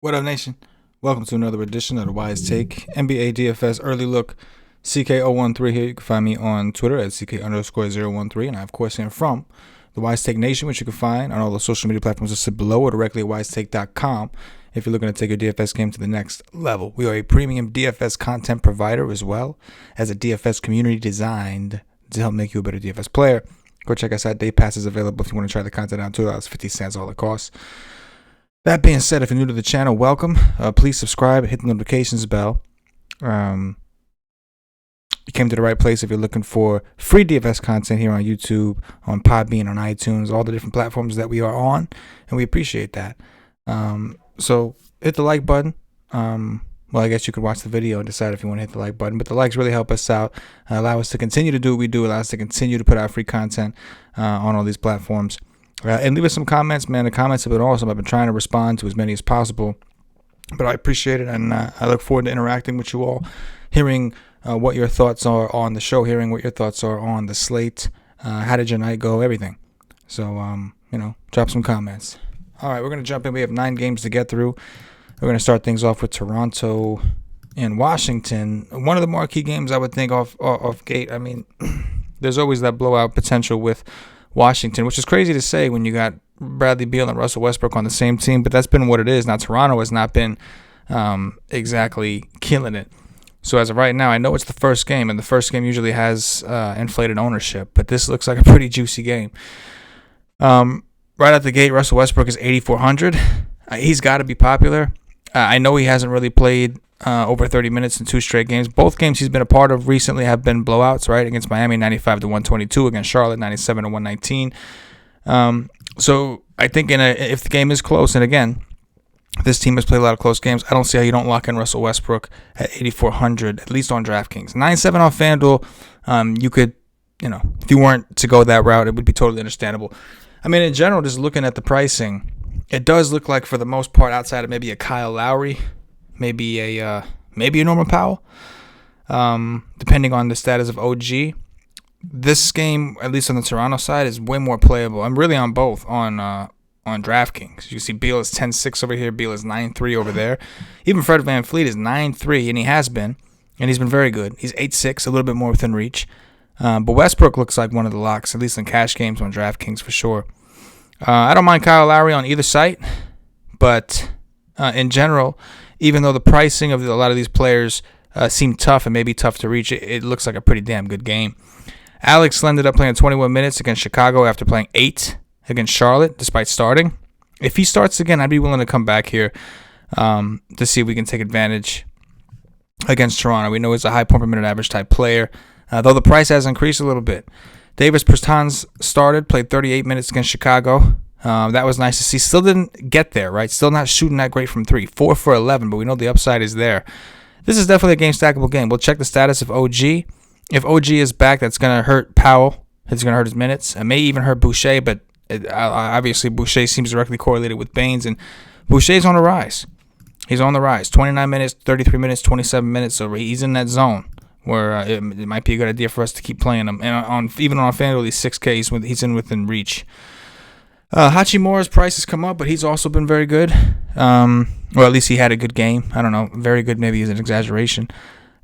What up, nation? Welcome to another edition of the WiseTake NBA DFS Early Look. CK013 here. You can find me on Twitter at CK_013. And I, of course, am from the WiseTake Nation, which you can find on all the social media platforms listed below or directly at WiseTake.com if you're looking to take your DFS game to the next level. We are a premium DFS content provider as well as a DFS community designed to help make you a better DFS player. Go check us out. Day Pass is available if you want to try the content out. $2.50 all it costs. That being said, if you're new to the channel, welcome. Please subscribe and hit the notifications bell. You came to the right place if you're looking for free DFS content here on YouTube, on Podbean, on iTunes, all the different platforms that we are on, and we appreciate that. So hit the like button. Well, I guess you could watch the video and decide if you want to hit the like button, but the likes really help us out, allow us to continue to do what we do, allow us to continue to put out free content on all these platforms. And leave us some comments, man. The comments have been awesome. I've been trying to respond to as many as possible, but I appreciate it, and I look forward to interacting with you all, hearing what your thoughts are on the show, hearing what your thoughts are on the slate. How did your night go? Everything. So, drop some comments. All right, we're going to jump in. We have 9 games to get through. We're going to start things off with Toronto and Washington. One of the marquee games, I would think, off gate. I mean, there's always that blowout potential with Washington, which is crazy to say when you got Bradley Beal and Russell Westbrook on the same team, but that's been what it is. Now, Toronto has not been exactly killing it. So as of right now, I know it's the first game, and the first game usually has inflated ownership, but this looks like a pretty juicy game. Right out the gate, Russell Westbrook is 8,400. He's got to be popular. I know he hasn't really played over 30 minutes in 2 straight games. Both games he's been a part of recently have been blowouts, right? Against Miami, 95-122. Against Charlotte, 97-119. So I think if the game is close, and again, this team has played a lot of close games, I don't see how you don't lock in Russell Westbrook at 8,400, at least on DraftKings. 9.7 on FanDuel. You could, if you weren't to go that route, it would be totally understandable. I mean, in general, just looking at the pricing, it does look like for the most part, outside of maybe a Kyle Lowry, maybe a Norman Powell, depending on the status of OG. This game, at least on the Toronto side, is way more playable. I'm really on both on DraftKings. You see Beal is 10.6 over here. Beal is 9.3 over there. Even Fred VanVleet is 9.3, and he has been, and he's been very good. He's 8.6, a little bit more within reach. But Westbrook looks like one of the locks, at least in cash games on DraftKings for sure. I don't mind Kyle Lowry on either site, but in general, even though the pricing of a lot of these players seem tough and maybe tough to reach, it looks like a pretty damn good game. Alex ended up playing 21 minutes against Chicago after playing 8 against Charlotte, despite starting. If he starts again, I'd be willing to come back here to see if we can take advantage against Toronto. We know he's a high point per minute average type player, though the price has increased a little bit. Davis Bertans started, played 38 minutes against Chicago. That was nice to see. Still didn't get there, right? Still not shooting that great from 3. 4 for 11, but we know the upside is there. This is definitely a game stackable game. We'll check the status of OG. If OG is back, that's going to hurt Powell. It's going to hurt his minutes. It may even hurt Boucher, but obviously Boucher seems directly correlated with Baines, and Boucher's on the rise. He's on the rise. 29 minutes, 33 minutes, 27 minutes, so he's in that zone where it might be a good idea for us to keep playing him. And even on FanDuel, he's 6K. He's within reach. Hachimura's price has come up, but he's also been very good. Or at least he had a good game. I don't know. Very good maybe is an exaggeration.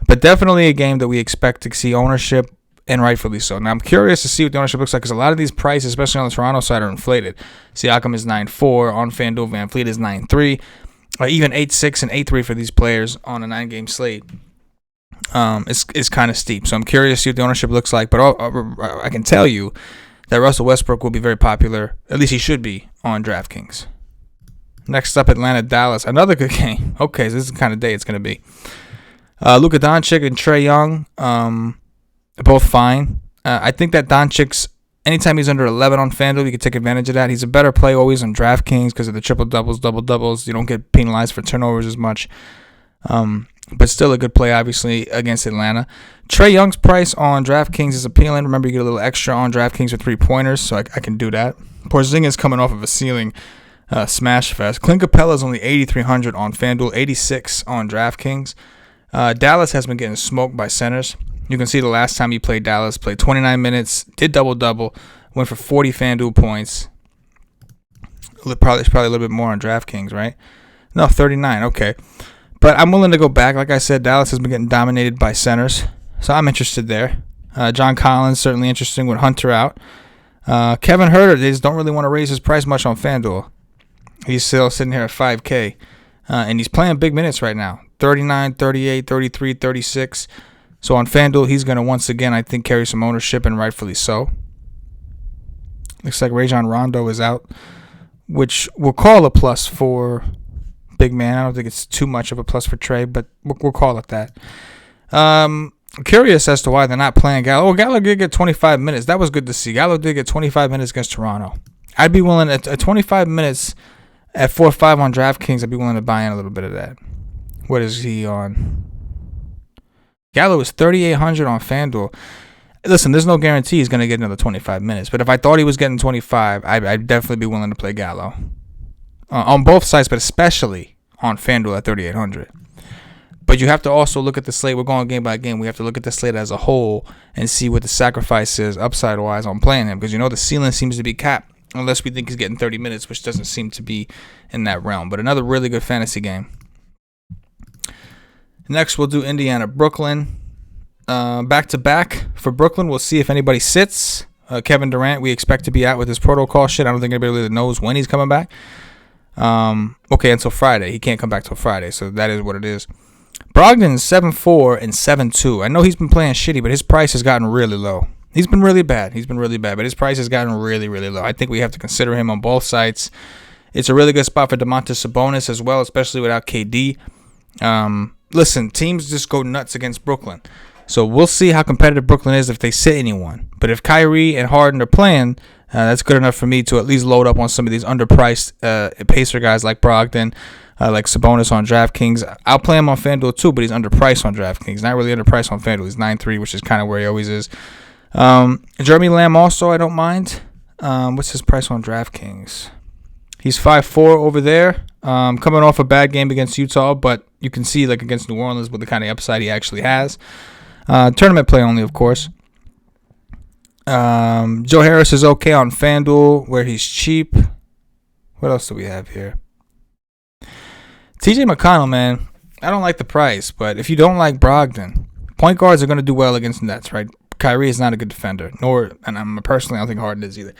But definitely a game that we expect to see ownership, and rightfully so. Now, I'm curious to see what the ownership looks like, because a lot of these prices, especially on the Toronto side, are inflated. Siakam is 9.4. On FanDuel, VanVleet is 9.3. Even 8.6 and 8.3 for these players on a 9-game slate. Is kind of steep. So I'm curious to see what the ownership looks like. But I can tell you that Russell Westbrook will be very popular. At least he should be on DraftKings. Next up, Atlanta-Dallas. Another good game. Okay, so this is the kind of day it's going to be. Luka Doncic and Trae Young, both fine. I think that Doncic's, anytime he's under 11 on FanDuel, you can take advantage of that. He's a better play always on DraftKings because of the triple-doubles, double-doubles. You don't get penalized for turnovers as much. But still a good play, obviously, against Atlanta. Trae Young's price on DraftKings is appealing. Remember, you get a little extra on DraftKings for 3-pointers, so I can do that. Porzingis coming off of a ceiling smash fest. Clint Capella's only 8,300 on FanDuel, 86 on DraftKings. Dallas has been getting smoked by centers. You can see the last time he played Dallas, played 29 minutes, did double-double, went for 40 FanDuel points. Probably a little bit more on DraftKings, right? No, 39. Okay. But I'm willing to go back. Like I said, Dallas has been getting dominated by centers, so I'm interested there. John Collins, certainly interesting with Hunter out. Kevin Huerter, they just don't really want to raise his price much on FanDuel. He's still sitting here at 5K, and he's playing big minutes right now. 39, 38, 33, 36. So on FanDuel, he's going to once again, I think, carry some ownership, and rightfully so. Looks like Rajon Rondo is out, which we'll call a plus for big man. I don't think it's too much of a plus for Trey, but we'll call it that. I'm curious as to why they're not playing Gallo. Oh, Gallo did get 25 minutes. That was good to see. Gallo did get 25 minutes against Toronto. I'd be willing at 25 minutes at 4-5 on DraftKings. I'd be willing to buy in a little bit of that. What is he on? Gallo is 3,800 on FanDuel. Listen, there's no guarantee he's going to get another 25 minutes. But if I thought he was getting 25, I'd definitely be willing to play Gallo. On both sides, but especially on FanDuel at 3,800. But you have to also look at the slate. We're going game by game. We have to look at the slate as a whole and see what the sacrifice is upside-wise on playing him. Because, the ceiling seems to be capped unless we think he's getting 30 minutes, which doesn't seem to be in that realm. But another really good fantasy game. Next, we'll do Indiana-Brooklyn. Back-to-back for Brooklyn. We'll see if anybody sits. Kevin Durant, we expect to be out with his protocol shit. I don't think anybody really knows when he's coming back. Okay, until Friday. He can't come back till Friday, so that is what it is. Brogdon's 7-4 and 7-2. I know he's been playing shitty, but his price has gotten really low. He's been really bad, but his price has gotten really, really low. I think we have to consider him on both sides. It's a really good spot for Domantas Sabonis as well, especially without KD. Listen, teams just go nuts against Brooklyn. So we'll see how competitive Brooklyn is if they sit anyone. But if Kyrie and Harden are playing, that's good enough for me to at least load up on some of these underpriced Pacer guys like Brogdon, like Sabonis on DraftKings. I'll play him on FanDuel too, but he's underpriced on DraftKings. Not really underpriced on FanDuel. He's 9.3, which is kind of where he always is. Jeremy Lamb also, I don't mind. What's his price on DraftKings? He's 5-4 over there. Coming off a bad game against Utah, but you can see like against New Orleans with the kind of upside he actually has. Tournament play only, of course. Joe Harris is okay on FanDuel where he's cheap. What else do we have here? TJ McConnell, man. I don't like the price, but if you don't like Brogdon, point guards are going to do well against Nets, right? Kyrie is not a good defender, and I don't think Harden is either.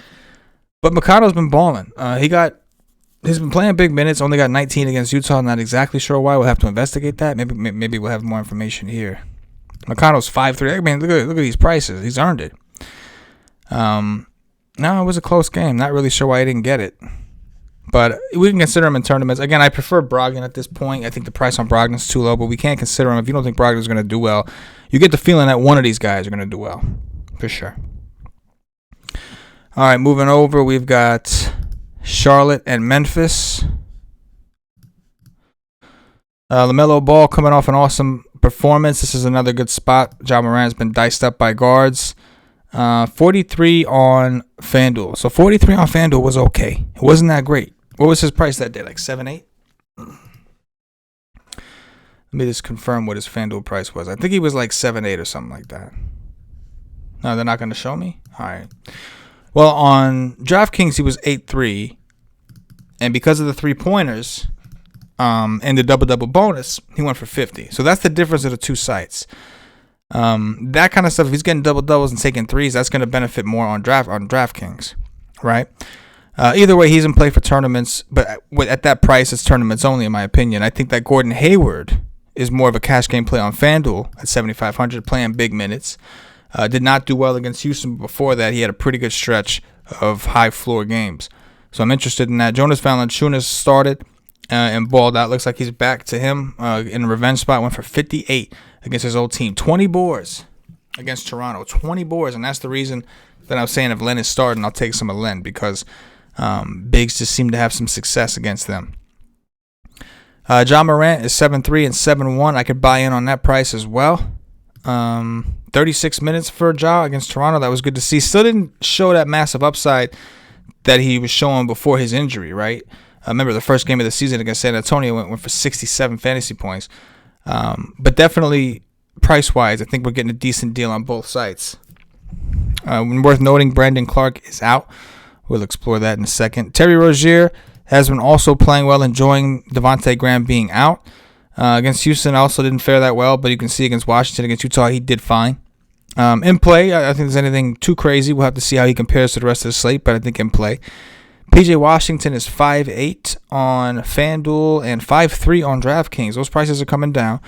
But McConnell's been balling. He's been playing big minutes, only got 19 against Utah. Not exactly sure why. We'll have to investigate that. Maybe we'll have more information here. McConnell's 5-3. I mean, look at these prices. He's earned it. No, it was a close game. Not really sure why he didn't get it. But we can consider him in tournaments. Again, I prefer Brogdon at this point. I think the price on Brogdon's too low, but we can't consider him. If you don't think Brogdon's going to do well, you get the feeling that one of these guys are going to do well. For sure. All right, moving over, we've got Charlotte and Memphis. LaMelo Ball coming off an awesome performance. This is another good spot. Ja Morant's been diced up by guards. 43 on FanDuel. So 43 on FanDuel was okay. It wasn't that great. What was his price that day? Like 7-8? Let me just confirm what his FanDuel price was. I think he was like 7-8 or something like that. No, they're not going to show me? All right. Well, on DraftKings, he was 8-3. And because of the three-pointers and the double-double bonus, he went for 50. So that's the difference of the two sites. That kind of stuff, if he's getting double-doubles and taking threes, that's going to benefit more on DraftKings, right? Either way, he's in play for tournaments, but at that price, it's tournaments only, in my opinion. I think that Gordon Hayward is more of a cash game play on FanDuel at 7,500, playing big minutes. Did not do well against Houston. Before that, he had a pretty good stretch of high-floor games. So I'm interested in that. Jonas Valanciunas started and balled out. Looks like he's back to him in a revenge spot. Went for 58 against his old team. 20 boards against Toronto. 20 boards. And that's the reason that I was saying if Len is starting, I'll take some of Len because bigs just seem to have some success against them. Ja Morant is 7-3 and 7-1. I could buy in on that price as well. 36 minutes for Ja against Toronto. That was good to see. Still didn't show that massive upside that he was showing before his injury, right? Remember the first game of the season against San Antonio went for 67 fantasy points. But definitely price-wise, I think we're getting a decent deal on both sites. Worth noting, Brandon Clark is out. We'll explore that in a second. Terry Rozier has been also playing well, enjoying Devontae Graham being out. Against Houston, also didn't fare that well, but you can see against Washington, against Utah, he did fine. In play, I think there's anything too crazy. We'll have to see how he compares to the rest of the slate, but I think in play. PJ Washington is 5.8 on FanDuel and 5.3 on DraftKings. Those prices are coming down.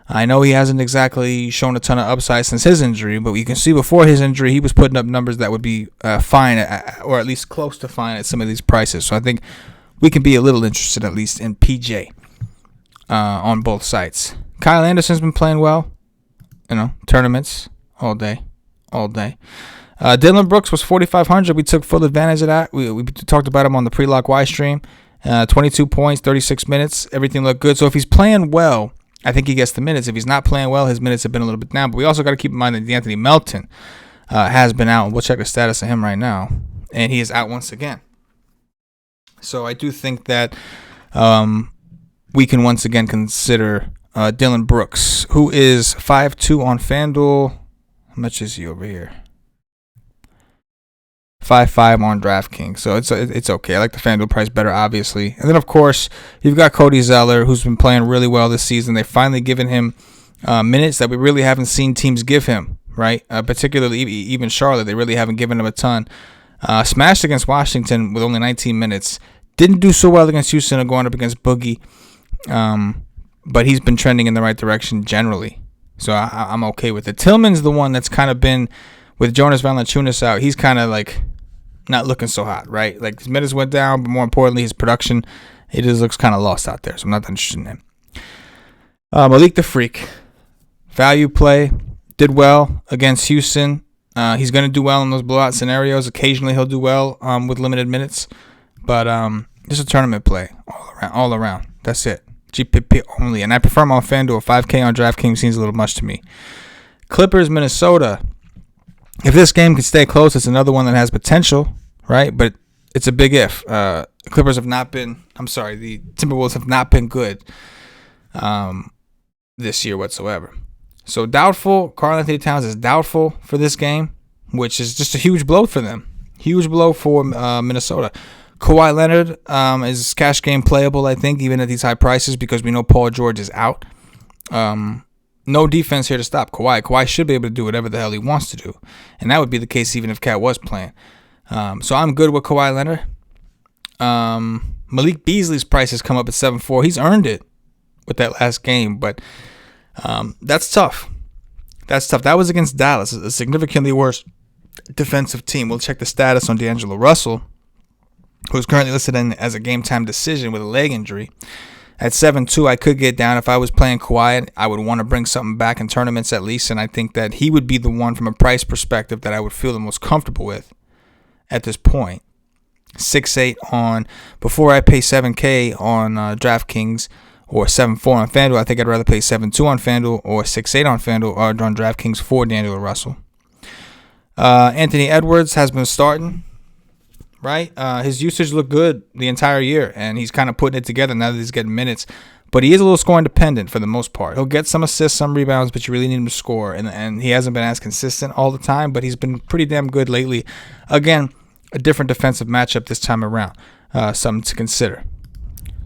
I know he hasn't exactly shown a ton of upside since his injury, but you can see before his injury, he was putting up numbers that would be fine, or at least close to fine at some of these prices. So I think we can be a little interested, at least, in PJ on both sites. Kyle Anderson's been playing well. Tournaments all day. Dylan Brooks was 4,500. We took full advantage of that. We talked about him on the pre-lock Y stream. 22 points, 36 minutes. Everything looked good. So if he's playing well, I think he gets the minutes. If he's not playing well, his minutes have been a little bit down. But we also got to keep in mind that D'Anthony Melton has been out. We'll check the status of him right now. And he is out once again. So I do think that we can once again consider Dylan Brooks, who is 5.2 on FanDuel. How much is he over here? 5.5 on DraftKings. So it's okay. I like the FanDuel price better, obviously. And then, of course, you've got Cody Zeller, who's been playing really well this season. They've finally given him minutes that we really haven't seen teams give him, right? Particularly even Charlotte. They really haven't given him a ton. Smashed against Washington with only 19 minutes. Didn't do so well against Houston or going up against Boogie. But he's been trending in the right direction generally. So I'm okay with it. Tillman's the one that's kind of been, with Jonas Valanciunas out, he's kind of like not looking so hot, right? Like his minutes went down, but more importantly, his production, it just looks kind of lost out there. So I'm not that interested in him. Malik the Freak, value play, did well against Houston. He's going to do well in those blowout scenarios. Occasionally he'll do well with limited minutes. But just a tournament play all around. That's it. GPP only. And I prefer him on FanDuel. 5K on DraftKings seems a little much to me. Clippers, Minnesota. If this game can stay close, it's another one that has potential, right? But it's a big if. The Timberwolves have not been good this year whatsoever. So doubtful. Karl-Anthony Towns is doubtful for this game, which is just a huge blow for them. Huge blow for Minnesota. Kawhi Leonard is cash game playable, I think, even at these high prices because we know Paul George is out. No defense here to stop Kawhi. Kawhi should be able to do whatever the hell he wants to do. And that would be the case even if Cat was playing. So I'm good with Kawhi Leonard. Malik Beasley's price has come up at 7.4. He's earned it with that last game, but that's tough. That was against Dallas, a significantly worse defensive team. We'll check the status on D'Angelo Russell, who's currently listed as a game-time decision with a leg injury. At 7.2, I could get down. If I was playing Kawhi, I would want to bring something back in tournaments at least, and I think that he would be the one from a price perspective that I would feel the most comfortable with at this point. 6.8 on, before I pay 7K on DraftKings or 7.4 on FanDuel, I think I'd rather pay 7.2 on FanDuel or 6.8 on FanDuel or on DraftKings for D'Angelo Russell. Anthony Edwards has been starting. Right? His usage looked good the entire year, and he's kind of putting it together now that he's getting minutes. But he is a little scoring dependent for the most part. He'll get some assists, some rebounds, but you really need him to score. And he hasn't been as consistent all the time, but he's been pretty damn good lately. Again, a different defensive matchup this time around. Something to consider.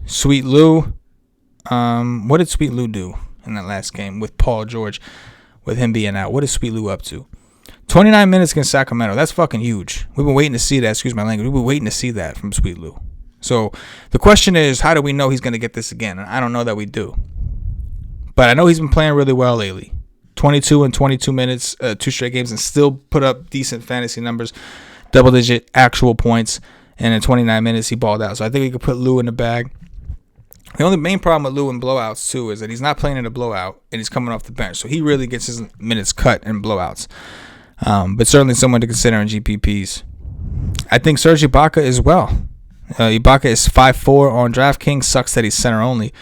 Sweet Lou. What did Sweet Lou do in that last game with Paul George, with him being out? What is Sweet Lou up to? 29 minutes against Sacramento. That's fucking huge. We've been waiting to see that. Excuse my language. We've been waiting to see that from Sweet Lou. So the question is, how do we know he's going to get this again? And I don't know that we do. But I know he's been playing really well lately. 22 and 22 minutes, 2 straight games, and still put up decent fantasy numbers, double-digit actual points. And in 29 minutes, he balled out. So I think we could put Lou in the bag. The only main problem with Lou in blowouts, too, is that he's not playing in a blowout, and he's coming off the bench. So he really gets his minutes cut in blowouts. But certainly someone to consider in GPPs. I think Serge Ibaka as well. Ibaka is 5.4 on DraftKings. Sucks that he's center only.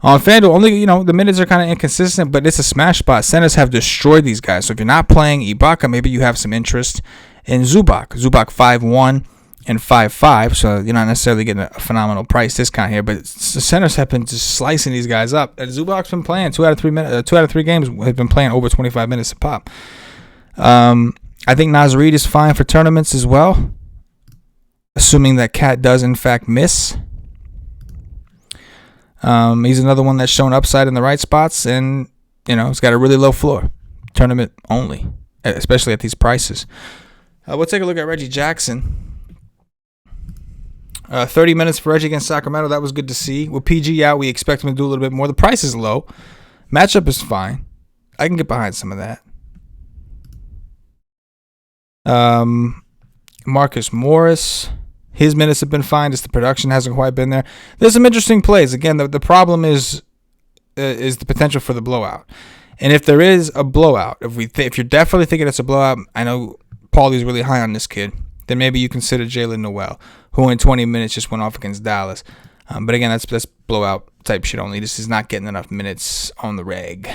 On FanDuel, only the minutes are kind of inconsistent, but it's a smash spot. Centers have destroyed these guys. So if you're not playing Ibaka, maybe you have some interest in Zubac. Zubac 5.1 and 5.5. So you're not necessarily getting a phenomenal price discount here, but the centers have been just slicing these guys up. And Zubac's been playing 2 out of 3 games. Have been playing over 25 minutes a pop. I think Naz Reid is fine for tournaments as well, assuming that Cat does in fact miss. He's another one that's shown upside in the right spots, and he's got a really low floor, tournament only, especially at these prices. We'll take a look at Reggie Jackson. 30 minutes for Reggie against Sacramento. That was good to see. With PG out, we expect him to do a little bit more. The price is low. Matchup is fine. I can get behind some of that. Marcus Morris. His minutes have been fine. Just the production hasn't quite been there. There's some interesting plays. Again, the problem is the potential for the blowout. And if there is a blowout, if you're definitely thinking it's a blowout, I know Paulie's really high on this kid, then maybe you consider Jalen Noel, who in 20 minutes just went off against Dallas. But again, that's blowout type shit only. This is not getting enough minutes on the reg.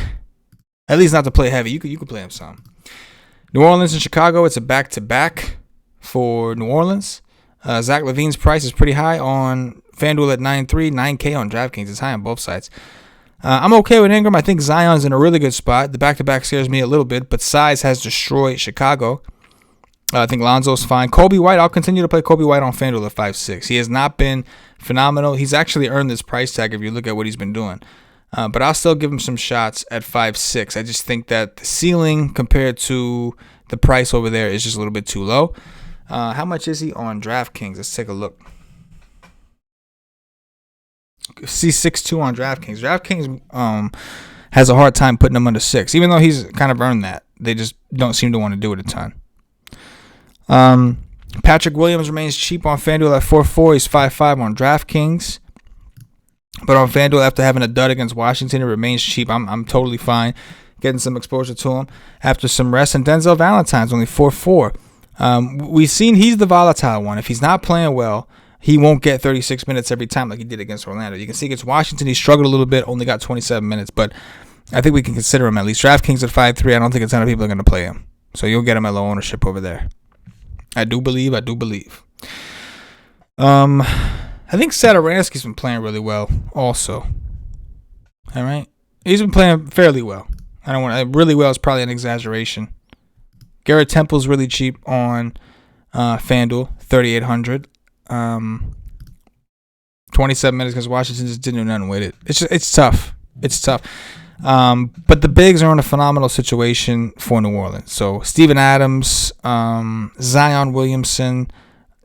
At least not to play heavy. You could play him some. New Orleans and Chicago, it's a back-to-back for New Orleans. Zach LaVine's price is pretty high on FanDuel at 9.3, 9K on DraftKings. It's high on both sides. I'm okay with Ingram. I think Zion's in a really good spot. The back-to-back scares me a little bit, but size has destroyed Chicago. I think Lonzo's fine. Kobe White, I'll continue to play Kobe White on FanDuel at 5.6. He has not been phenomenal. He's actually earned this price tag if you look at what he's been doing. But I'll still give him some shots at 5.6. I just think that the ceiling compared to the price over there is just a little bit too low. How much is he on DraftKings? Let's take a look. See 6.2 on DraftKings. DraftKings has a hard time putting him under 6, even though he's kind of earned that. They just don't seem to want to do it a ton. Patrick Williams remains cheap on FanDuel at 4.4. He's 5.5 on DraftKings. But on FanDuel, after having a dud against Washington, it remains cheap. I'm totally fine getting some exposure to him after some rest. And Denzel Valentine's only 4.4. We've seen he's the volatile one. If he's not playing well, he won't get 36 minutes every time like he did against Orlando. You can see against Washington, he struggled a little bit, only got 27 minutes. But I think we can consider him at least. DraftKings at 5.3, I don't think a ton of people are going to play him. So you'll get him at low ownership over there. I do believe. I think Satoransky's been playing really well also. All right. He's been playing fairly well. Really well is probably an exaggeration. Garrett Temple's really cheap on FanDuel, 3,800. 27 minutes because Washington just didn't do nothing with it. It's tough. But the bigs are in a phenomenal situation for New Orleans. So Steven Adams, Zion Williamson,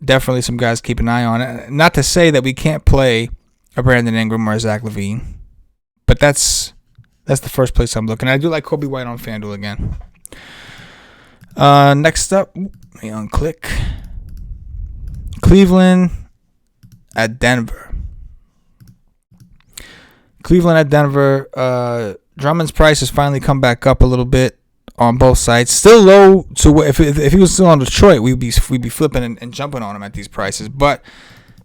definitely some guys to keep an eye on. Not to say that we can't play a Brandon Ingram or a Zach LaVine, but that's the first place I'm looking. I do like Kobe White on FanDuel again. Next up, let me unclick. Cleveland at Denver. Drummond's price has finally come back up a little bit on both sides. Still low to if he was still on Detroit, we'd be flipping and jumping on him at these prices. But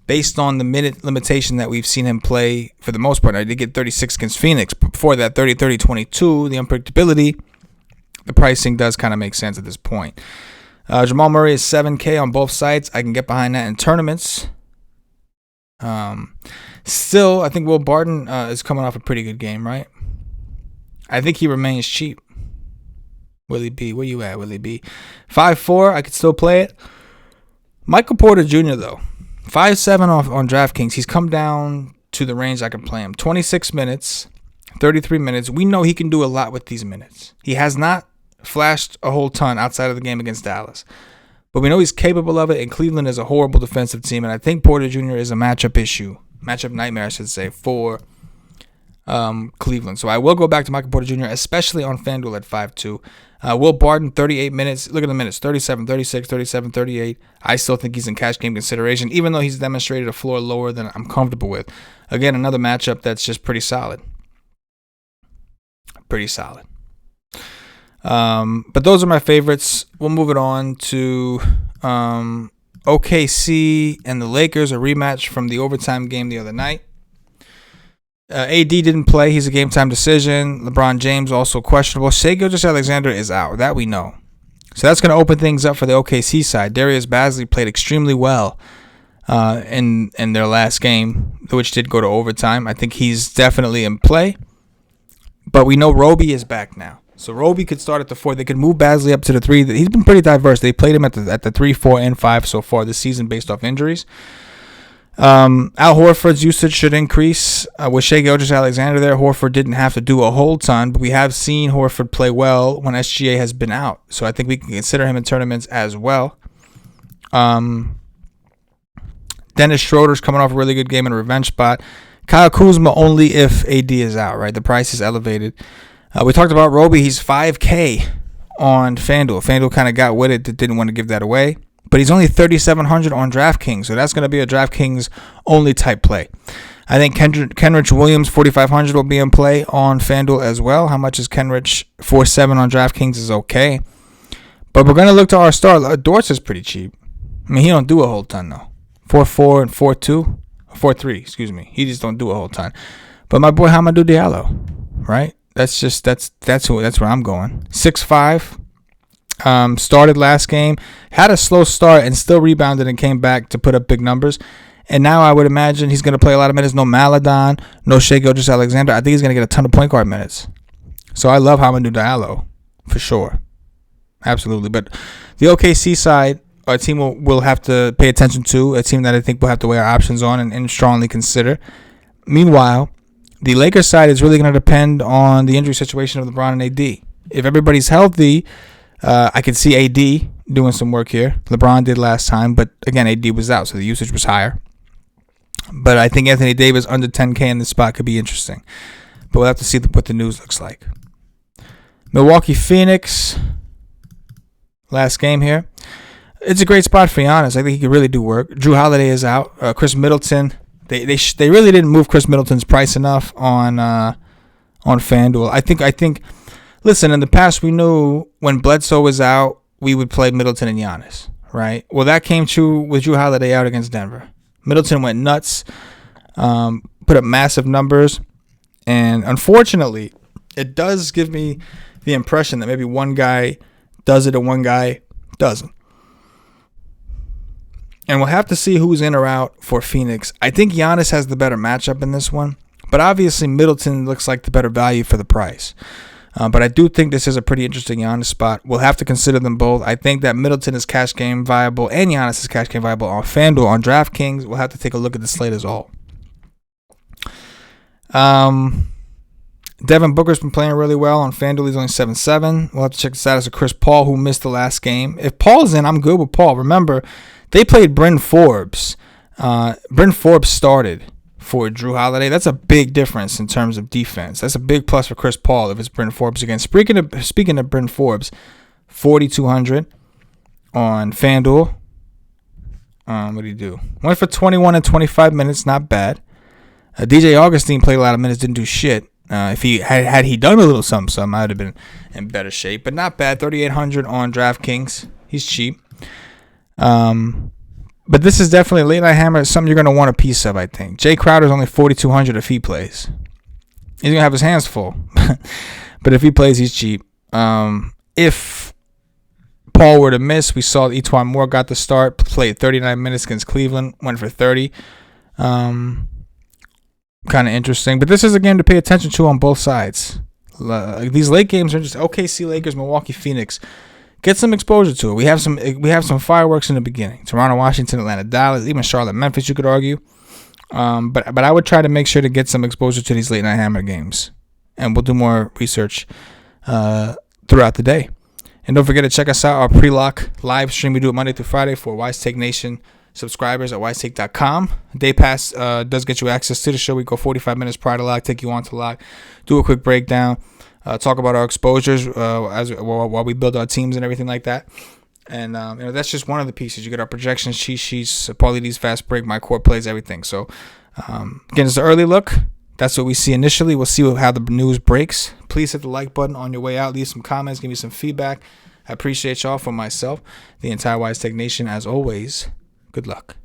based on the minute limitation that we've seen him play for the most part, I did get 36 against Phoenix. Before that, 30, 30, 22, the unpredictability, the pricing does kind of make sense at this point. Jamal Murray is 7K on both sides. I can get behind that in tournaments. Still, I think Will Barton is coming off a pretty good game, right? I think he remains cheap. Willie B, where you at, Willie B? 5.4, I could still play it. Michael Porter Jr., though, 5.7 on DraftKings. He's come down to the range I can play him. 26 minutes, 33 minutes. We know he can do a lot with these minutes. He has not flashed a whole ton outside of the game against Dallas. But we know he's capable of it, and Cleveland is a horrible defensive team, and I think Porter Jr. is a matchup nightmare, I should say, for Cleveland. So I will go back to Michael Porter Jr., especially on FanDuel at 5.2. Will Barton, 38 minutes. Look at the minutes, 37, 36, 37, 38. I still think he's in cash game consideration, even though he's demonstrated a floor lower than I'm comfortable with. Again, another matchup that's just pretty solid. But those are my favorites. We'll move it on to OKC and the Lakers, a rematch from the overtime game the other night. AD didn't play. He's a game-time decision. LeBron James also questionable. Shai Gilgeous-Alexander is out. That we know. So that's going to open things up for the OKC side. Darius Bazley played extremely well in their last game, which did go to overtime. I think he's definitely in play. But we know Roby is back now. So Roby could start at the 4. They could move Bazley up to the 3. He's been pretty diverse. They played him at the 3, 4, and 5 so far this season based off injuries. Al Horford's usage should increase. With Shai Gilgeous-Alexander there, Horford didn't have to do a whole ton, but we have seen Horford play well when SGA has been out. So I think we can consider him in tournaments as well. Dennis Schroeder's coming off a really good game in a revenge spot. Kyle Kuzma only if AD is out, right? The price is elevated. We talked about Roby. He's $5K on FanDuel. FanDuel kind of got with it, didn't want to give that away. But he's only $3,700 on DraftKings, so that's going to be a DraftKings only type play. I think Kenrich Williams, $4,500 will be in play on FanDuel as well. How much is Kenrich? $4,700 on DraftKings is okay. But we're going to look to our star. Dortz is pretty cheap. I mean, he don't do a whole ton, though. 4-4 and 4-2. 4-3, excuse me. He just don't do a whole ton. But my boy Hamidou Diallo, right? That's where I'm going. 6'5". Started last game, had a slow start and still rebounded and came back to put up big numbers. And now I would imagine he's going to play a lot of minutes. No Maladon, no Shai Gilgeous-Alexander. I think he's going to get a ton of point guard minutes. So I love Hamidou Diallo for sure. Absolutely. But the OKC side, a team will have to pay attention to, a team that I think we'll have to weigh our options on and strongly consider. Meanwhile, the Lakers side is really going to depend on the injury situation of LeBron and AD. If everybody's healthy, I could see AD doing some work here. LeBron did last time, but again, AD was out, so the usage was higher. But I think Anthony Davis under 10K in this spot could be interesting. But we'll have to see what the news looks like. Milwaukee Phoenix, last game here. It's a great spot for Giannis. I think he could really do work. Drew Holiday is out. Chris Middleton, they really didn't move Chris Middleton's price enough on FanDuel. I think. Listen, in the past, we knew when Bledsoe was out, we would play Middleton and Giannis, right? Well, that came true with Drew Holiday out against Denver. Middleton went nuts, put up massive numbers, and unfortunately, it does give me the impression that maybe one guy does it and one guy doesn't. And we'll have to see who's in or out for Phoenix. I think Giannis has the better matchup in this one, but obviously Middleton looks like the better value for the price. But I do think this is a pretty interesting Giannis spot. We'll have to consider them both. I think that Middleton is cash game viable and Giannis is cash game viable on FanDuel. On DraftKings, we'll have to take a look at the slate as a whole. Devin Booker's been playing really well on FanDuel. He's only 7-7. We'll have to check the status of Chris Paul, who missed the last game. If Paul's in, I'm good with Paul. Remember, they played Bryn Forbes. Bryn Forbes started for Drew Holiday. That's a big difference in terms of defense. That's a big plus for Chris Paul if it's Bryn Forbes again. Speaking of Bryn Forbes, 4,200 on FanDuel. What did he do? Went for 21 and 25 minutes. Not bad. DJ Augustine played a lot of minutes. Didn't do shit. If he had he done a little something, I would have been in better shape. But not bad. 3,800 on DraftKings. He's cheap. But this is definitely a late night hammer. It's something you're going to want a piece of, I think. Jay Crowder's only 4,200 if he plays. He's going to have his hands full. But if he plays, he's cheap. If Paul were to miss, we saw Etuan Moore got the start, played 39 minutes against Cleveland, went for 30. Kind of interesting. But this is a game to pay attention to on both sides. These late games are just OKC, Lakers, Milwaukee, Phoenix. Get some exposure to it. We have some fireworks in the beginning. Toronto, Washington, Atlanta, Dallas, even Charlotte, Memphis, you could argue. But I would try to make sure to get some exposure to these late night hammer games. And we'll do more research throughout the day. And don't forget to check us out, our pre-lock live stream. We do it Monday through Friday for WiseTake Nation subscribers at wisetake.com. Day Pass does get you access to the show. We go 45 minutes prior to lock, take you on to lock, do a quick breakdown. Talk about our exposures while we build our teams and everything like that. And that's just one of the pieces. You get our projections, cheat sheets, Paulie D's fast break, my core plays, everything. So again, it's an early look. That's what we see initially. We'll see how the news breaks. Please hit the like button on your way out. Leave some comments. Give me some feedback. I appreciate y'all. For myself, the entire WiseTake Nation, as always, good luck.